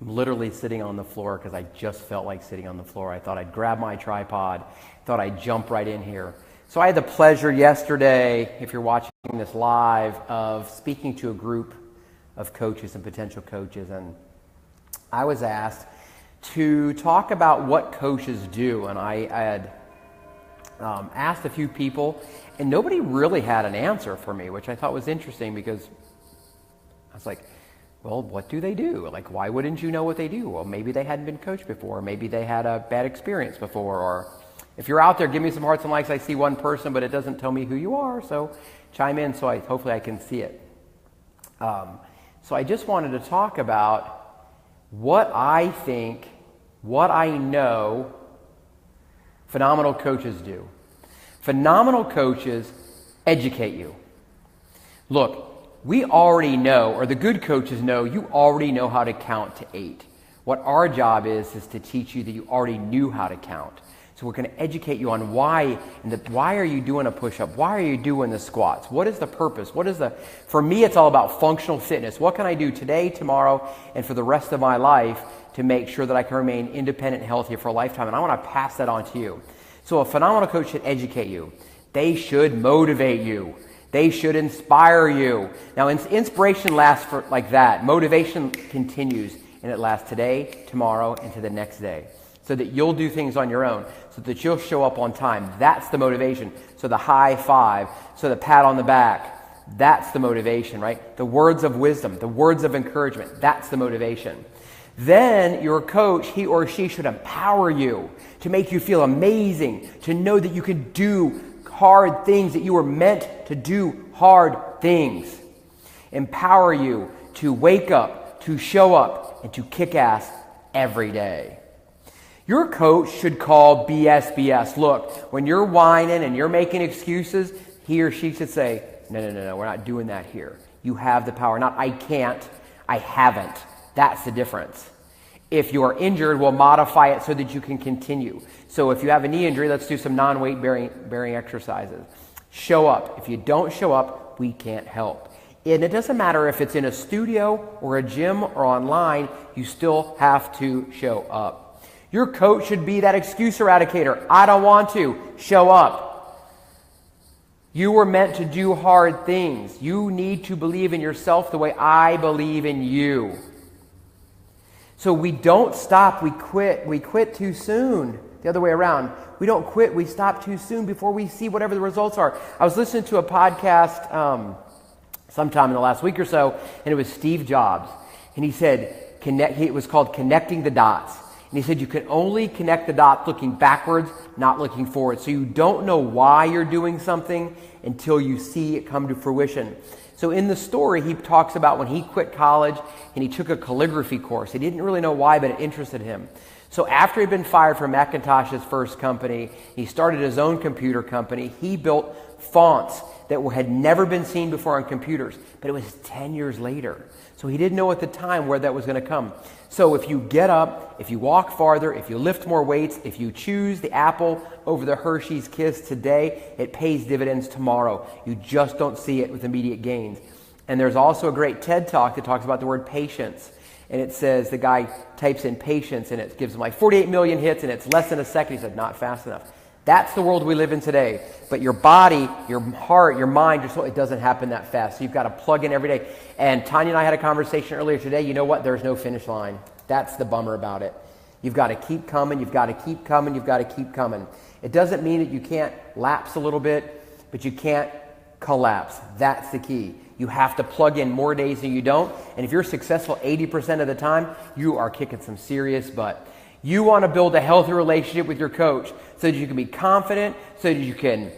I'm literally sitting on the floor because I just felt like sitting on the floor. I thought I'd grab my tripod, thought I'd jump right in here. So I had the pleasure yesterday, if you're watching this live, of speaking to a group of coaches and potential coaches, and I was asked to talk about what coaches do, and I had asked a few people, and nobody really had an answer for me, which I thought was interesting because I was like, well, what do they do? Like, why wouldn't you know what they do? Well, maybe they hadn't been coached before, or maybe they had a bad experience before, or if you're out there, give me some hearts and likes. I see one person, but it doesn't tell me who you are, so chime in so hopefully I can see it. So I just wanted to talk about what I think, what I know phenomenal coaches do. Phenomenal coaches educate you. Look, we already know, or the good coaches know, you already know how to count to 8. What our job is to teach you that you already knew how to count. So we're going to educate you on why are you doing a push-up? Why are you doing the squats? What is the purpose? For me, it's all about functional fitness. What can I do today, tomorrow, and for the rest of my life to make sure that I can remain independent and healthy for a lifetime? And I want to pass that on to you. So a phenomenal coach should educate you. They should motivate you. They should inspire you. Now, inspiration lasts for like that. Motivation continues, and it lasts today, tomorrow, and to the next day. So that you'll do things on your own, so that you'll show up on time. That's the motivation. So the high five, so the pat on the back, that's the motivation, right? The words of wisdom, the words of encouragement, that's the motivation. Then your coach, he or she should empower you to make you feel amazing, to know that you can do hard things, that you were meant to do hard things. Empower you to wake up, to show up, and to kick ass every day. Your coach should call BS BS. Look, when you're whining and you're making excuses, he or she should say, no, we're not doing that here. You have the power. Not I can't, I haven't. That's the difference. If you're injured, we'll modify it so that you can continue. So if you have a knee injury, let's do some non-weight bearing exercises. Show up. If you don't show up, we can't help. And it doesn't matter if it's in a studio or a gym or online, you still have to show up. Your coach should be that excuse eradicator. I don't want to. Show up. You were meant to do hard things. You need to believe in yourself the way I believe in you. So we don't stop, we quit. We quit too soon. The other way around. We don't quit, we stop too soon before we see whatever the results are. I was listening to a podcast sometime in the last week or so, and it was Steve Jobs. And he said, it was called Connecting the Dots. And he said you can only connect the dots looking backwards, not looking forward. So you don't know why you're doing something until you see it come to fruition. So in the story, he talks about when he quit college and he took a calligraphy course. He didn't really know why, but it interested him. So after he'd been fired from Macintosh's first company, he started his own computer company. He built fonts that had never been seen before on computers, but it was 10 years later. So he didn't know at the time where that was going to come. So if you get up, if you walk farther, if you lift more weights, if you choose the apple over the Hershey's Kiss today, it pays dividends tomorrow. You just don't see it with immediate gains. And there's also a great TED Talk that talks about the word patience. And it says, the guy types in patience and it gives him like 48 million hits and it's less than a second. He said, not fast enough. That's the world we live in today. But your body, your heart, your mind, your soul, it doesn't happen that fast. So you've got to plug in every day. And Tanya and I had a conversation earlier today. You know what? There's no finish line. That's the bummer about it. You've got to keep coming. You've got to keep coming. You've got to keep coming. It doesn't mean that you can't lapse a little bit, but you can't collapse. That's the key. You have to plug in more days than you don't. And if you're successful 80% of the time, you are kicking some serious butt. You want to build a healthy relationship with your coach so that you can be confident, so that you can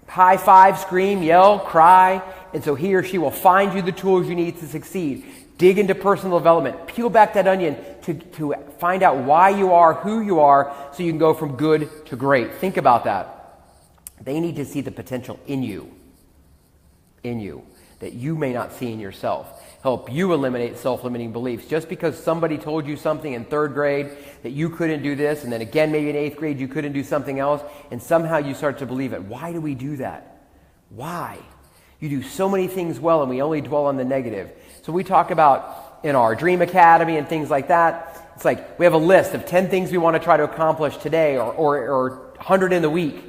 high five, scream, yell, cry, and so he or she will find you the tools you need to succeed. Dig into personal development. Peel back that onion to find out why you are, who you are, so you can go from good to great. Think about that. They need to see the potential in you, that you may not see in yourself. Help you eliminate self-limiting beliefs. Just because somebody told you something in 3rd grade that you couldn't do this, and then again maybe in 8th grade you couldn't do something else, and somehow you start to believe it. Why do we do that? Why? You do so many things well and we only dwell on the negative. So we talk about in our Dream Academy and things like that. It's like we have a list of 10 things we want to try to accomplish today or 100 in the week.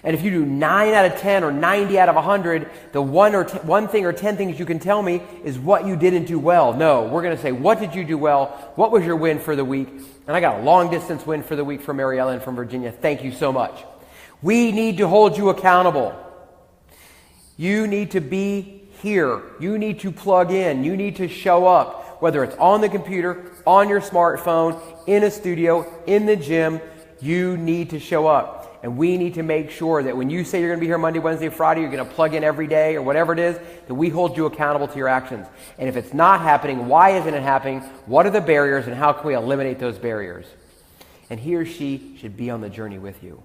And if you do 9 out of 10 or 90 out of 100, the one thing or 10 things you can tell me is what you didn't do well. No, we're going to say, what did you do well? What was your win for the week? And I got a long distance win for the week from Mary Ellen from Virginia. Thank you so much. We need to hold you accountable. You need to be here. You need to plug in. You need to show up, whether it's on the computer, on your smartphone, in a studio, in the gym. You need to show up. And we need to make sure that when you say you're going to be here Monday, Wednesday, Friday, you're going to plug in every day or whatever it is, that we hold you accountable to your actions. And if it's not happening, why isn't it happening? What are the barriers and how can we eliminate those barriers? And he or she should be on the journey with you.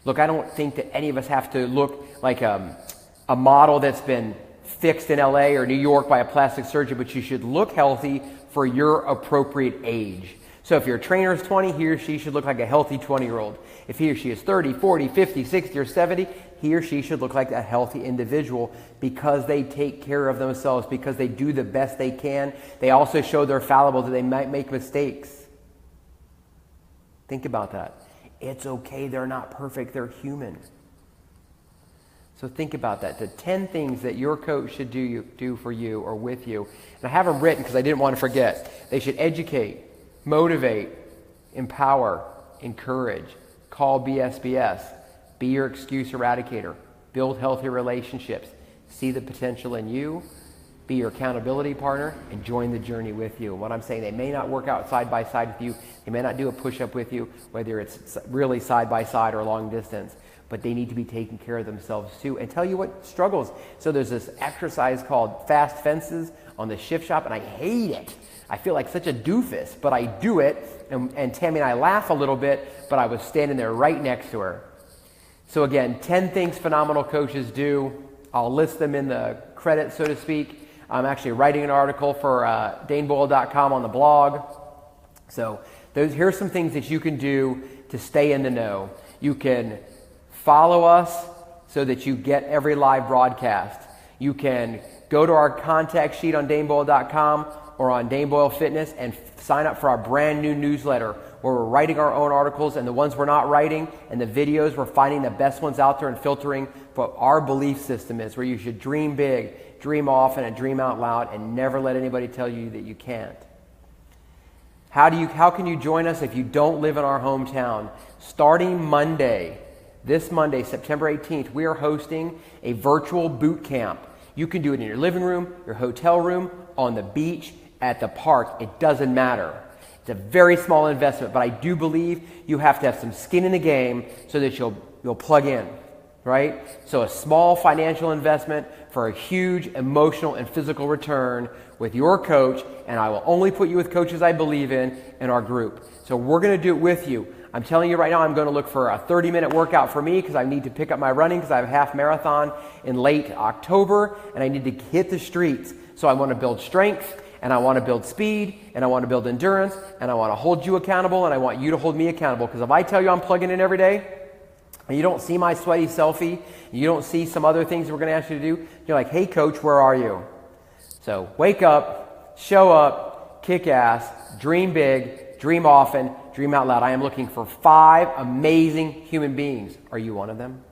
Look, I don't think that any of us have to look like a model that's been fixed in LA or New York by a plastic surgeon, but you should look healthy for your appropriate age. So if your trainer is 20, he or she should look like a healthy 20-year-old. If he or she is 30, 40, 50, 60, or 70, he or she should look like a healthy individual because they take care of themselves, because they do the best they can. They also show they're fallible, that they might make mistakes. Think about that. It's okay, they're not perfect, they're human. So think about that. The 10 things that your coach should do for you or with you. And I have them written because I didn't want to forget. They should educate, motivate, empower, encourage, call BSBS, be your excuse eradicator, build healthy relationships, see the potential in you, be your accountability partner, and join the journey with you. And what I'm saying, they may not work out side by side with you, they may not do a push-up with you, whether it's really side by side or long distance, but they need to be taking care of themselves too. And tell you what struggles. So there's this exercise called fast fences on the Shift Shop, and I hate it. I feel like such a doofus, but I do it, and Tammy and I laugh a little bit, but I was standing there right next to her. So again, 10 things phenomenal coaches do. I'll list them in the credits, so to speak. I'm actually writing an article for daneboyle.com on the blog. So here's some things that you can do to stay in the know. You can follow us so that you get every live broadcast. You can go to our contact sheet on daneboyle.com or on Dane Boyle Fitness and sign up for our brand new newsletter where we're writing our own articles, and the ones we're not writing and the videos, we're finding the best ones out there and filtering what our belief system is, where you should dream big, dream often, and dream out loud, and never let anybody tell you that you can't. How can you join us if you don't live in our hometown? Starting Monday, this Monday, September 18th, we are hosting a virtual boot camp. You can do it in your living room, your hotel room, on the beach, at the park. It doesn't matter. It's a very small investment, but I do believe you have to have some skin in the game so that you'll plug in, right? So a small financial investment for a huge emotional and physical return with your coach, and I will only put you with coaches I believe in our group. So we're going to do it with you. I'm telling you right now, I'm going to look for a 30-minute workout for me because I need to pick up my running because I have a half marathon in late October, and I need to hit the streets. So I want to build strength, and I want to build speed, and I want to build endurance, and I want to hold you accountable, and I want you to hold me accountable. Because if I tell you I'm plugging in every day, and you don't see my sweaty selfie, you don't see some other things we're going to ask you to do, you're like, hey, coach, where are you? So wake up, show up, kick ass, dream big, dream often, dream out loud. I am looking for 5 amazing human beings. Are you one of them?